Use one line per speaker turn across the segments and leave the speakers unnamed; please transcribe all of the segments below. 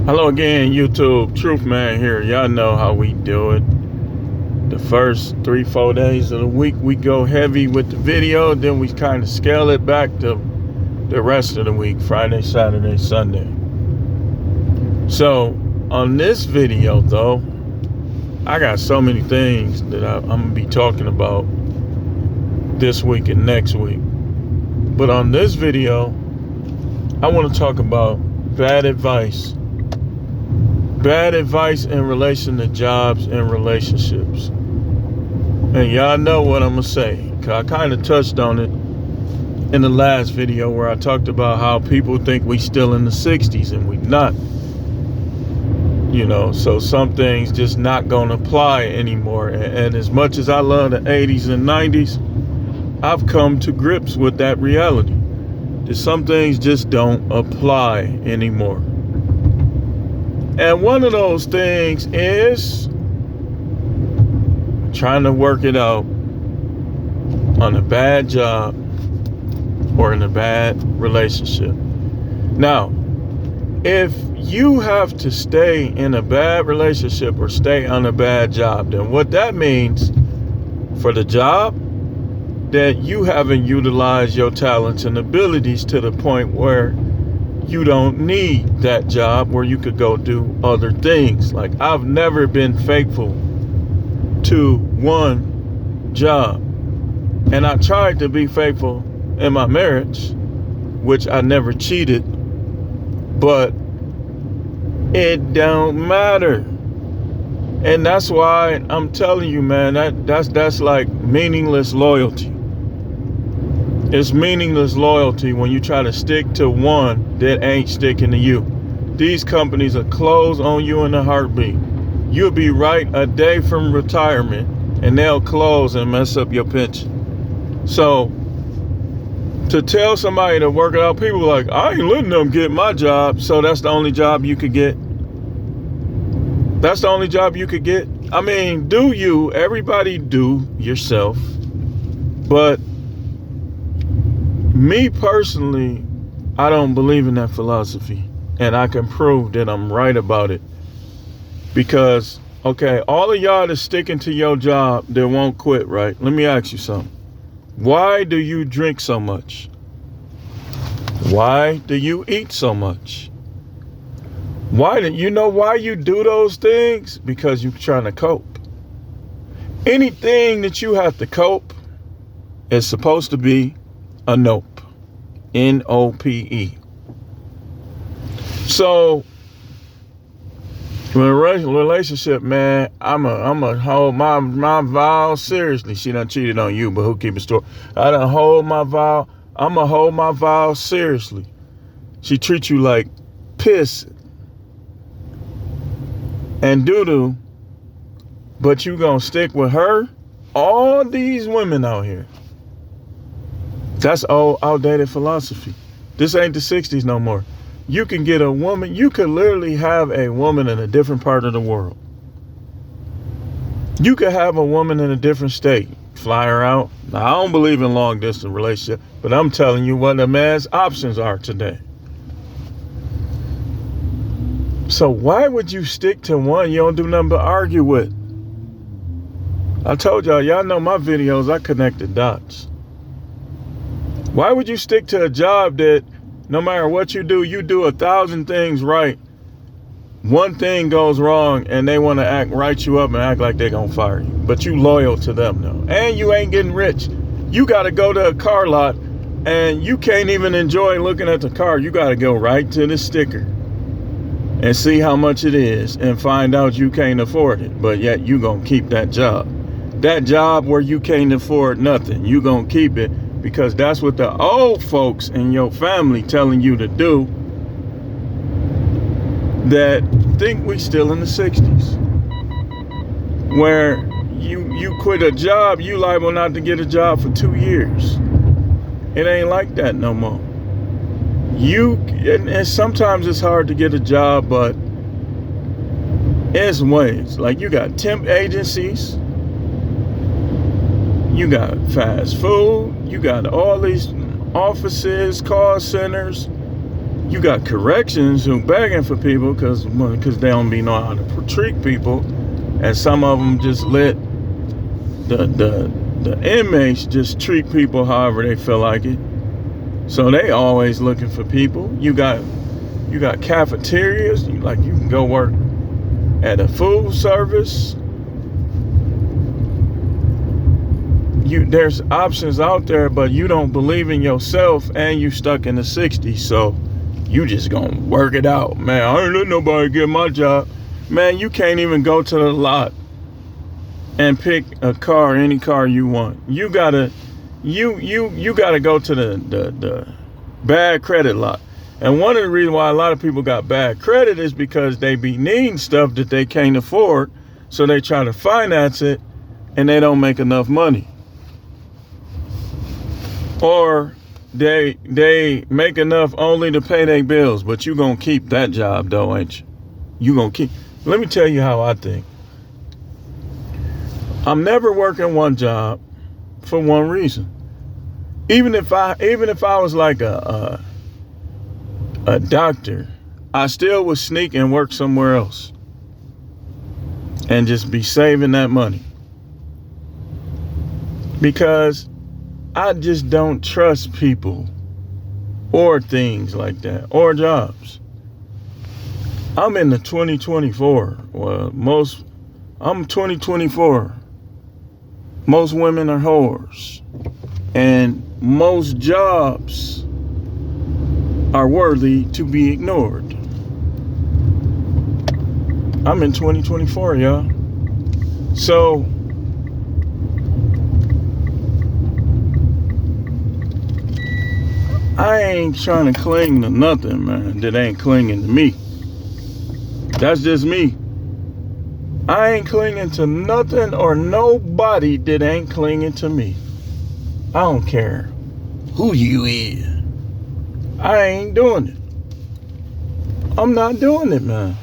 Hello again, YouTube. Truth Man here. Y'all know how we do it. The first 3-4 days of the week, we go heavy with the video. Then we kind of scale it back to the rest of the week, Friday, Saturday, Sunday. So, on this video, though, I got so many things that I'm going to be talking about this week and next week. But on this video, I want to talk about bad advice. Bad advice in relation to jobs and relationships. And y'all know what I'm going to say. Cause I kind of touched on it in the last video where I talked about how people think we still in the 60s and we not. You know, so some things just not going to apply anymore. And as much as I love the 80s and 90s, I've come to grips with that reality. That some things just don't apply anymore. And one of those things is trying to work it out on a bad job or in a bad relationship. Now, if you have to stay in a bad relationship or stay on a bad job, then what that means for the job, that you haven't utilized your talents and abilities to the point where you don't need that job, where you could go do other things. Like, I've never been faithful to one job. And I tried to be faithful in my marriage, which I never cheated, but it don't matter. And that's why I'm telling you, man, that's like meaningless loyalty. It's meaningless loyalty when you try to stick to one that ain't sticking to you. These companies will close on you in a heartbeat. You'll be right a day from retirement and they'll close and mess up your pension. So to tell somebody to work it out, people are like, I ain't letting them get my job. So that's the only job you could get. That's the only job you could get. I mean, do you? Everybody do yourself. But me personally, I don't believe in that philosophy. And I can prove that I'm right about it. Because, okay, all of y'all that's sticking to your job that won't quit, right? Let me ask you something. Why do you drink so much? Why do you eat so much? You know why you do those things? Because you're trying to cope. Anything that you have to cope is supposed to be a nope. N-O-P-E. So, in a relationship, man, I'm a hold my vow seriously. She done cheated on you, but who keep it store? I done hold my vow. I'm going to hold my vow seriously. She treats you like piss and doo-doo, but you going to stick with her? All these women out here. That's old, outdated philosophy. This ain't the 60s no more. You can get a woman, you could literally have a woman in a different part of the world. You could have a woman in a different state, fly her out. Now, I don't believe in long distance relationship, but I'm telling you what a man's options are today. So why would you stick to one you don't do nothing but argue with? I told y'all know my videos, I connect the dots. Why would you stick to a job that no matter what you do 1,000 things right. One thing goes wrong and they want to write you up and act like they're going to fire you. But you loyal to them though. And you ain't getting rich. You got to go to a car lot and you can't even enjoy looking at the car. You got to go right to the sticker and see how much it is and find out you can't afford it. But yet you going to keep that job. That job where you can't afford nothing. You going to keep it. Because that's what the old folks in your family telling you to do, that think we still in the 60s. Where you quit a job, you liable not to get a job for 2 years. It ain't like that no more. And sometimes it's hard to get a job, but there's ways. Like you got temp agencies. You got fast food. You got all these offices, call centers. You got corrections who begging for people because they don't be know how to treat people, and some of them just let the inmates just treat people however they feel like it. So they always looking for people. You got cafeterias. You can go work at a food service. There's options out there, but you don't believe in yourself, and you stuck in the 60s. So you just gonna work it out, man. I ain't let nobody get my job, man. You can't even go to the lot and pick a car, any car you want. You gotta go to the bad credit lot. And one of the reasons why a lot of people got bad credit is because they be needing stuff that they can't afford, so they try to finance it, and they don't make enough money. Or they make enough only to pay their bills, but you gonna keep that job though, ain't you? You gonna keep. Let me tell you how I think. I'm never working one job for one reason. Even if I was like a doctor, I still would sneak and work somewhere else and just be saving that money, because I just don't trust people or things like that or jobs. I'm in the 2024. I'm 2024. Most women are whores, and most jobs are worthy to be ignored. I'm in 2024, y'all. So I ain't trying to cling to nothing, man, that ain't clinging to me. That's just me. I ain't clinging to nothing or nobody that ain't clinging to me. I don't care who you is. I ain't doing it. I'm not doing it, man.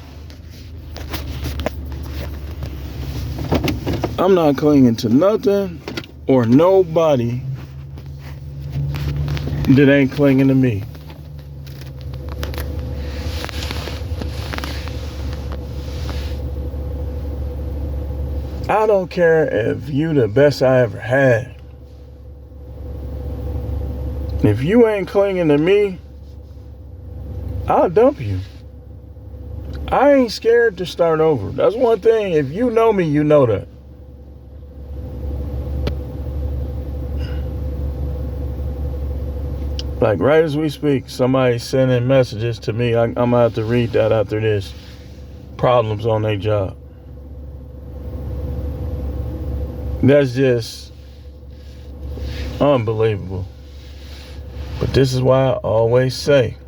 I'm not clinging to nothing or nobody that ain't clinging to me. I don't care if you the best I ever had. If you ain't clinging to me, I'll dump you. I ain't scared to start over. That's one thing. If you know me, you know that. Like right as we speak, somebody sending messages to me. I'm gonna have to read that after this. Problems on their job. That's just unbelievable. But this is why I always say,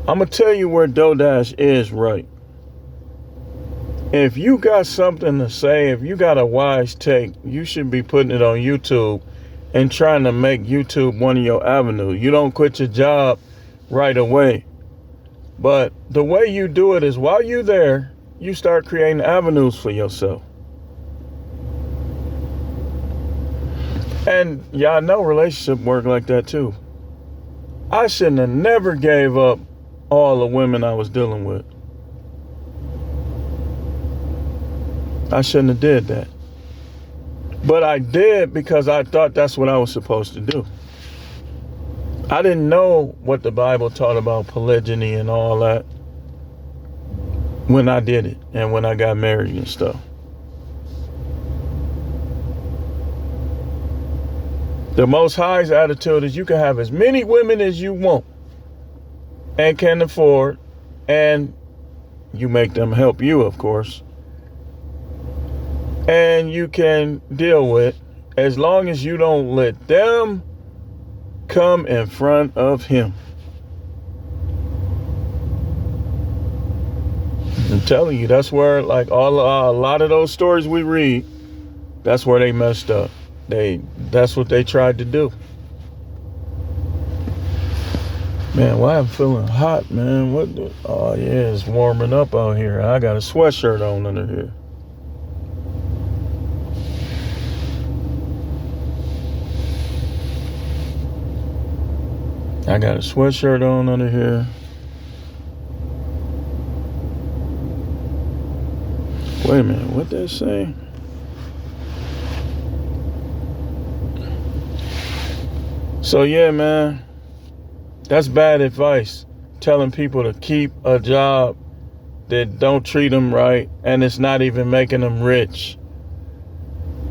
I'm going to tell you where DoorDash is right. If you got something to say, if you got a wise take, you should be putting it on YouTube and trying to make YouTube one of your avenues. You don't quit your job right away. But the way you do it is while you're there, you start creating avenues for yourself. And y'all know relationship work like that too. I shouldn't have never gave up all the women I was dealing with. I shouldn't have did that. But I did because I thought that's what I was supposed to do. I didn't know what the Bible taught about polygyny and all that when I did it and when I got married and stuff. The Most High's attitude is you can have as many women as you want and can afford, and you make them help you, of course. And you can deal with, as long as you don't let them come in front of him. I'm telling you, that's where, like a lot of those stories we read, that's where they messed up. That's what they tried to do. Man, why I'm feeling hot, man? Oh yeah, it's warming up out here. I got a sweatshirt on under here. I got a sweatshirt on under here. Wait a minute, what that say? So yeah, man, that's bad advice. Telling people to keep a job that don't treat them right, and it's not even making them rich.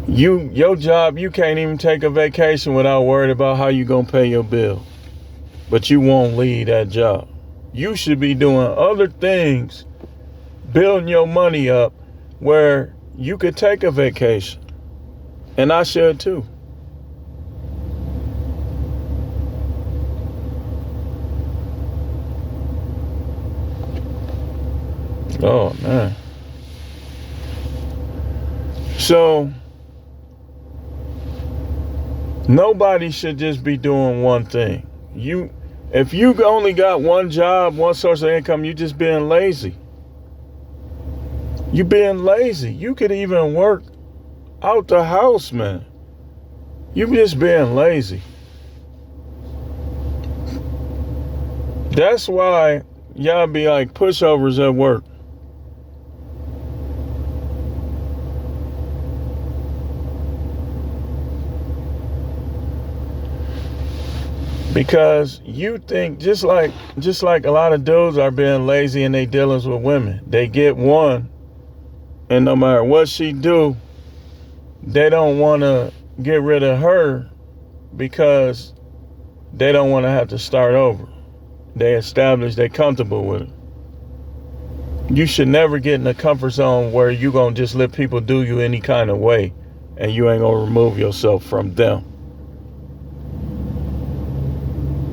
Your job, you can't even take a vacation without worried about how you gonna pay your bill. But you won't leave that job. You should be doing other things, building your money up where you could take a vacation. And I should too. Oh man. So nobody should just be doing one thing. If you only got one job, one source of income, you just being lazy. You being lazy. You could even work out the house, man. You just being lazy. That's why y'all be like pushovers at work. Because you think just like a lot of dudes are being lazy in their dealings with women. They get one, and no matter what she do, they don't want to get rid of her because they don't want to have to start over. They established they're comfortable with it. You should never get in a comfort zone where you gonna just let people do you any kind of way and you ain't gonna remove yourself from them.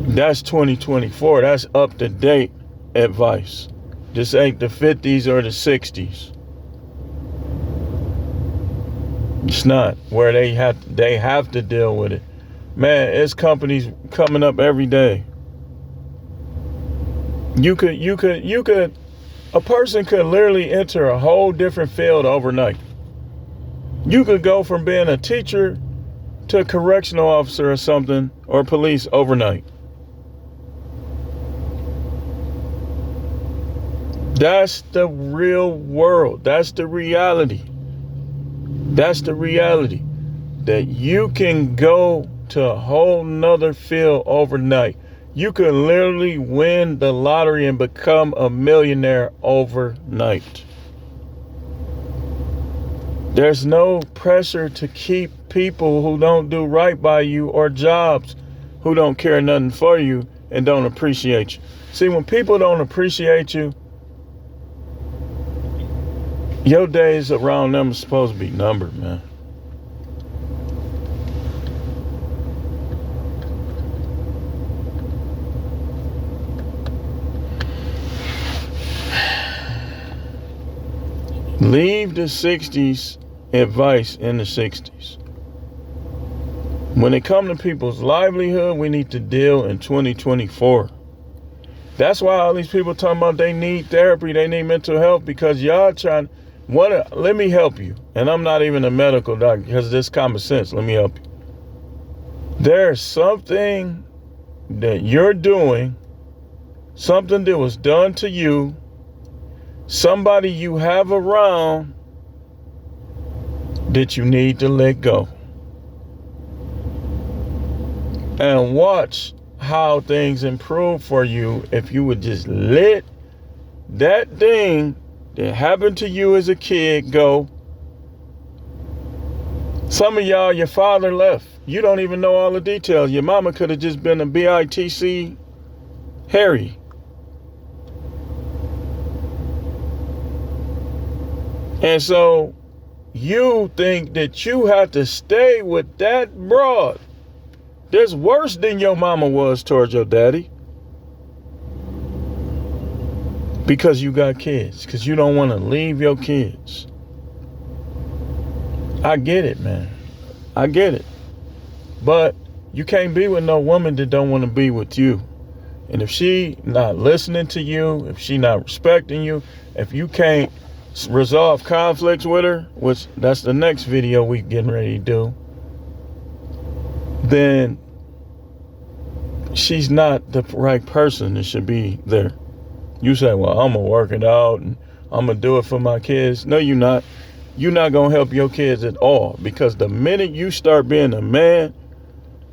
That's 2024. That's up to date advice. This ain't the 50s or the 60s. It's not where they have to deal with it. Man, it's companies coming up every day. A person could literally enter a whole different field overnight. You could go from being a teacher to a correctional officer or something, or police overnight. That's the real world. That's the reality. That's the reality. That you can go to a whole nother field overnight. You can literally win the lottery and become a millionaire overnight. There's no pressure to keep people who don't do right by you or jobs who don't care nothing for you and don't appreciate you. See, when people don't appreciate you, your days around them are supposed to be numbered, man. Leave the 60s advice in the 60s. When it comes to people's livelihood, we need to deal in 2024. That's why all these people talking about they need therapy, they need mental health, because y'all trying, let me help you. And I'm not even a medical doctor because this is common sense. Let me help you. There's something that you're doing, something that was done to you, somebody you have around that you need to let go. And watch how things improve for you if you would just let that thing that happened to you as a kid go. Some of y'all, your father left. You don't even know all the details. Your mama could have just been a BITC Harry. And so you think that you have to stay with that broad that's worse than your mama was towards your daddy because you got kids, because you don't want to leave your kids. I get it, man. I get it. But you can't be with no woman that don't want to be with you. And if she not listening to you, if she not respecting you, if you can't resolve conflicts with her, which that's the next video we getting ready to do, then she's not the right person that should be there. You say, well, I'm going to work it out and I'm going to do it for my kids. No, you're not. You're not going to help your kids at all, because the minute you start being a man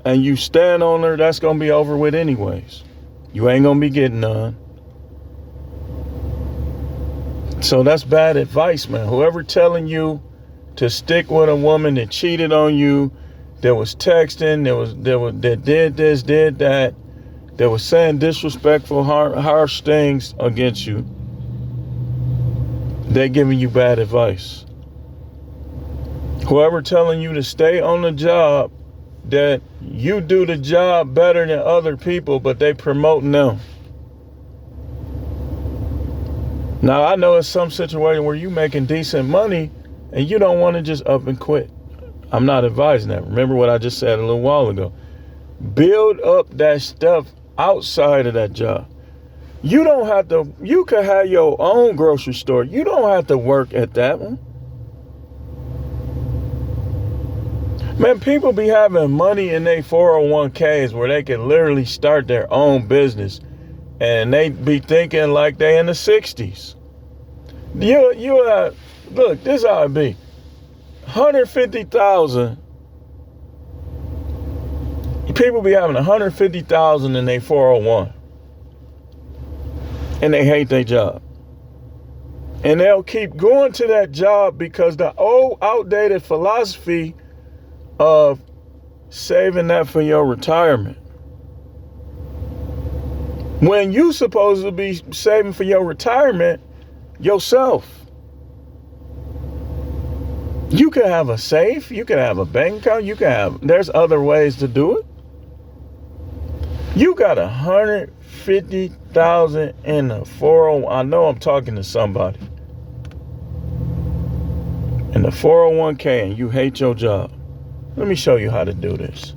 and you stand on her, that's going to be over with anyways. You ain't going to be getting none. So that's bad advice, man. Whoever telling you to stick with a woman that cheated on you, that was texting, that did this, did that was saying disrespectful, harsh things against you, they're giving you bad advice. Whoever telling you to stay on the job, that you do the job better than other people, but they promoting them. Now, I know it's some situation where you making decent money and you don't want to just up and quit. I'm not advising that. Remember what I just said a little while ago. Build up that stuff outside of that job. You don't have to, you could have your own grocery store. You don't have to work at that one. Man, people be having money in their 401ks where they can literally start their own business, and they be thinking like they in the 60s. Look, this how it be. 150,000. People be having 150,000 in their 401, and they hate their job. And they'll keep going to that job because the old outdated philosophy of saving that for your retirement. When you supposed to be saving for your retirement yourself. You could have a safe, you could have a bank account, there's other ways to do it. You got 150,000 in the 401. I know I'm talking to somebody. In the 401k, and you hate your job. Let me show you how to do this.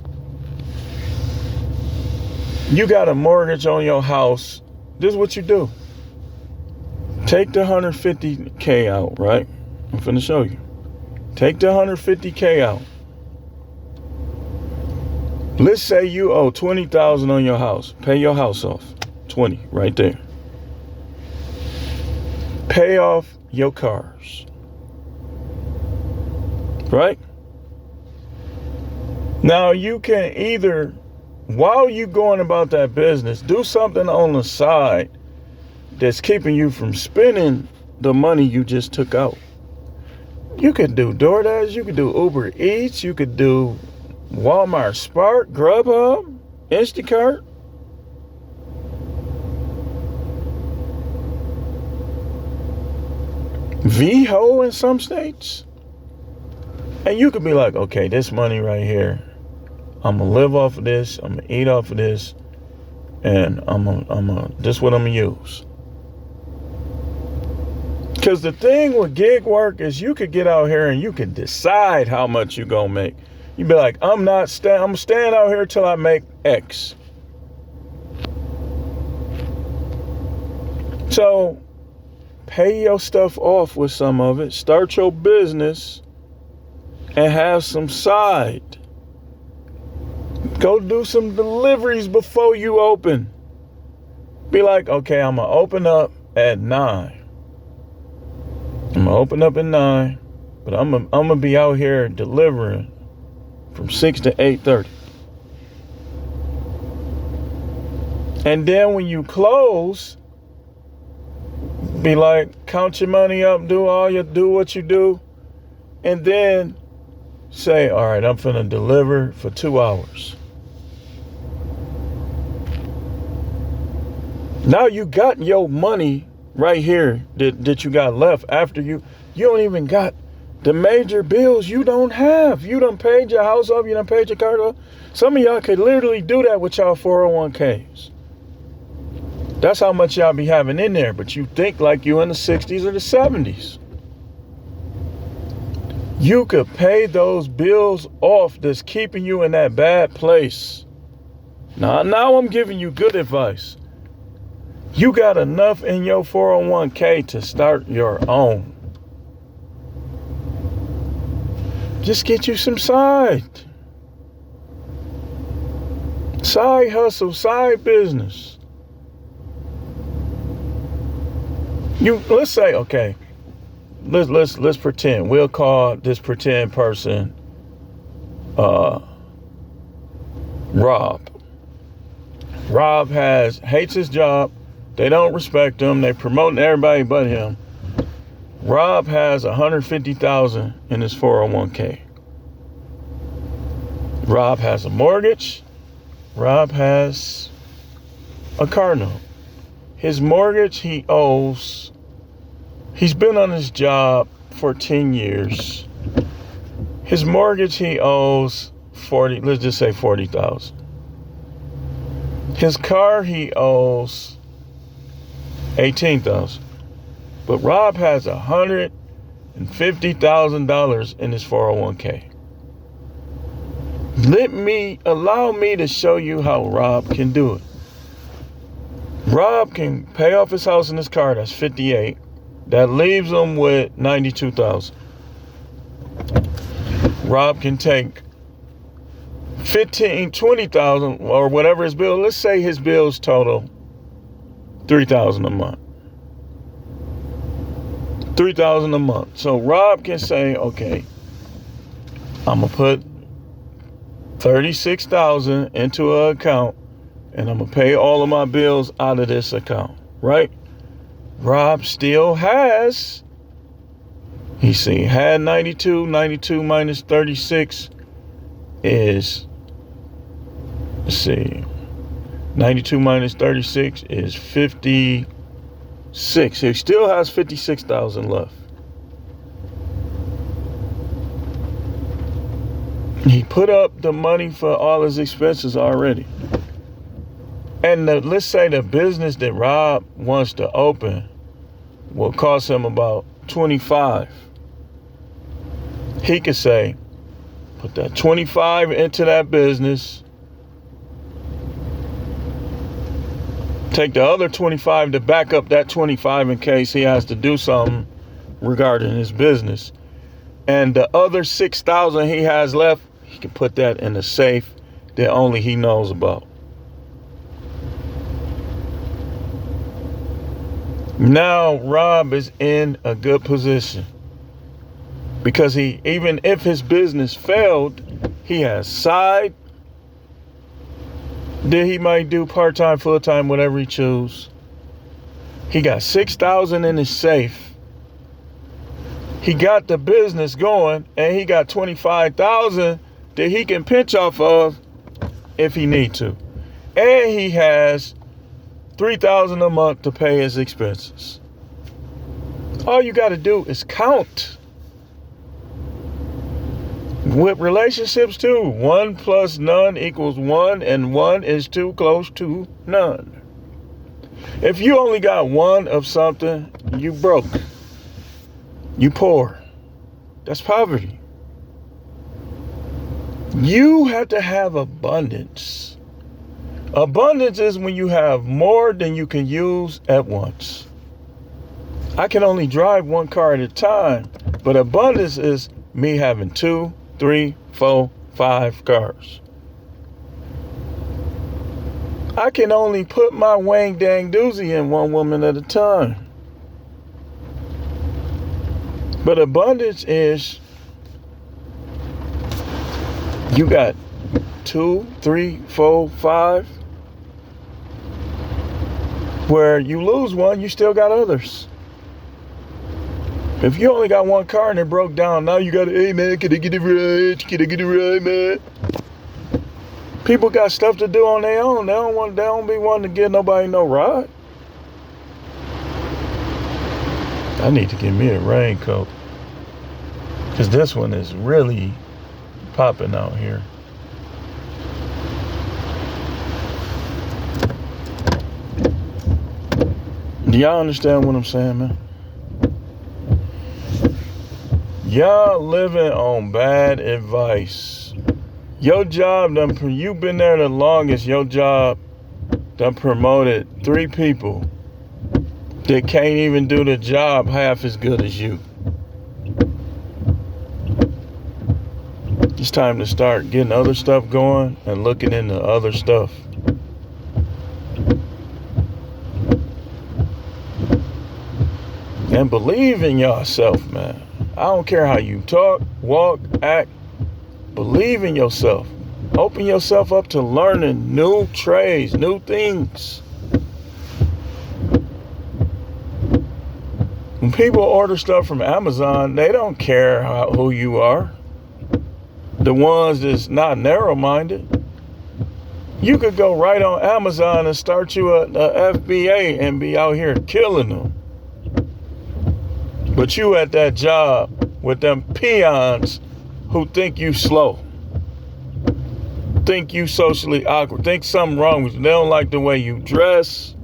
You got a mortgage on your house. This is what you do. Take the 150k out, right? I'm finna show you. Take the 150k out. Let's say you owe 20,000 on your house. Pay your house off. 20 right there. Pay off your cars. Right? Now you can either, while you going about that business, do something on the side that's keeping you from spending the money you just took out. You could do DoorDash, you could do Uber Eats, you could do Walmart Spark, Grubhub, Instacart. VHO in some states. And you could be like, okay, this money right here, I'm gonna live off of this, I'm gonna eat off of this, and this is what I'm gonna use. Because the thing with gig work is you could get out here and you can decide how much you gonna make. You be like, I'm staying out here till I make X. So pay your stuff off with some of it, start your business, and have some side. Go do some deliveries before you open. Be like, okay, I'm gonna open up at 9. I'm gonna open up at 9, but I'm gonna be out here delivering from 6 to 8:30. And then when you close, be like, count your money up, do what you do, and then say, all right, I'm finna deliver for 2 hours. Now you got your money right here that you got left after you don't even got the major bills you don't have. You done paid your house off, you done paid your car off. Some of y'all could literally do that with y'all 401ks. That's how much y'all be having in there, but you think like you in the 60s or the 70s. You could pay those bills off that's keeping you in that bad place. Now I'm giving you good advice. You got enough in your 401k to start your own. Just get you some side. Side hustle, side business. Let's say, okay, let's pretend. We'll call this pretend person Rob. Rob hates his job. They don't respect him. They promoting everybody but him. Rob has $150,000 in his 401k. Rob has a mortgage. Rob has a car note. His mortgage he owes. He's been on his job for 10 years. His mortgage he owes let's just say 40,000. His car he owes 18,000. But Rob has $150,000 in his 401k. Allow me to show you how Rob can do it. Rob can pay off his house and his car, that's 58. That leaves him with 92,000. Rob can take 20,000 or whatever his bill. Let's say his bills total 3,000 a month. 3,000 a month. So Rob can say, okay, I'm gonna put 36,000 into an account and I'm gonna pay all of my bills out of this account, right? Rob still had 92 minus 36 is, 92 minus 36 is 56. He still has 56,000 left. He put up the money for all his expenses already. And let's say the business that Rob wants to open will cost him about 25. He could say, put that 25 into that business. Take the other 25 to back up that 25 in case he has to do something regarding his business. And the other 6,000 he has left, he can put that in a safe that only he knows about. Now Rob is in a good position because even if his business failed, he has side that he might do part-time, full-time, whatever he chooses. He got 6,000 in his safe. He got the business going, and he got 25,000 that he can pinch off of if he need to. And he has 3,000 a month to pay his expenses. All you got to do is count. With relationships too, 1 plus none equals 1, and 1 is too close to none. If you only got 1 of something, you broke. You poor. That's poverty. You have to have abundance. Abundance is when you have more than you can use at once. I can only drive 1 car at a time, but abundance is me having 2, 3, 4, 5 cars. I can only put my wang dang doozy in 1 woman at a time. But abundance is you got 2, 3, 4, 5. Where you lose 1, you still got others. If you only got 1 car and it broke down, now you got to, hey man, can I get it right? Can I get it right, man? People got stuff to do on their own. They don't be wanting to give nobody no ride. I need to get me a raincoat. Because this one is really popping out here. Do y'all understand what I'm saying, man? Y'all living on bad advice. Your job you've been there the longest. Your job done promoted 3 people that can't even do the job half as good as you. It's time to start getting other stuff going and looking into other stuff. And believe in yourself, man. I don't care how you talk, walk, act. Believe in yourself. Open yourself up to learning new trades, new things. When people order stuff from Amazon, they don't care who you are. The ones that's not narrow-minded. You could go right on Amazon and start you a FBA and be out here killing them. But you at that job with them peons who think you slow, think you socially awkward, think something wrong with you. They don't like the way you dress.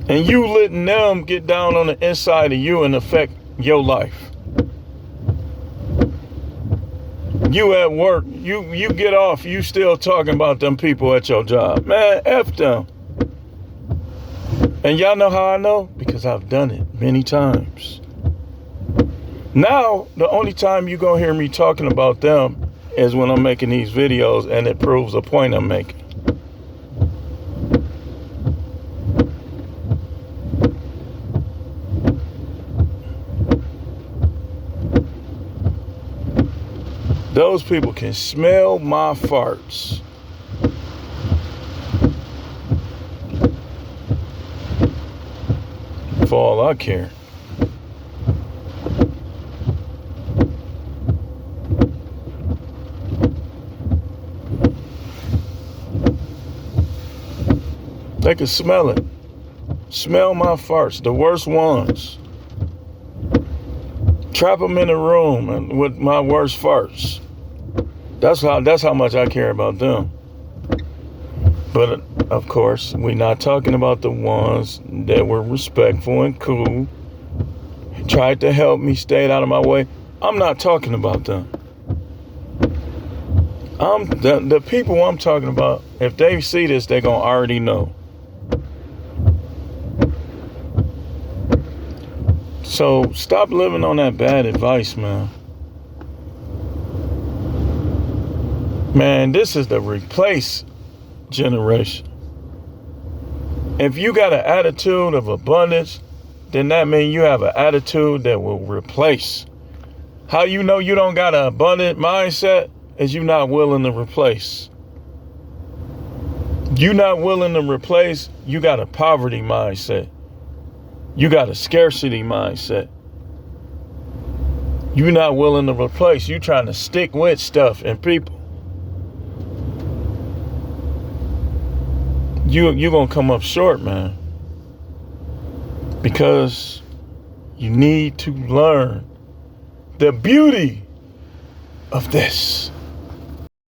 And you letting them get down on the inside of you and affect your life. You at work, you get off, you still talking about them people at your job. Man, F them. And y'all know how I know? Because I've done it many times. Now, the only time you're going to hear me talking about them is when I'm making these videos and it proves a point I'm making. Those people can smell my farts. For all I care. They can smell it. Smell my farts, the worst ones. Trap them in a room and with my worst farts. That's how much I care about them. But of course, we're not talking about the ones that were respectful and cool, tried to help me, stayed out of my way. I'm not talking about them. The people I'm talking about, if they see this, they're going to already know. So stop living on that bad advice, man. Man, this is the replace generation. If you got an attitude of abundance, then that means you have an attitude that will replace. How you know you don't got an abundant mindset is you not willing to replace. You not willing to replace, you got a poverty mindset. You got a scarcity mindset. You not willing to replace. You trying to stick with stuff and people. You're going to come up short, man. Because you need to learn the beauty of this.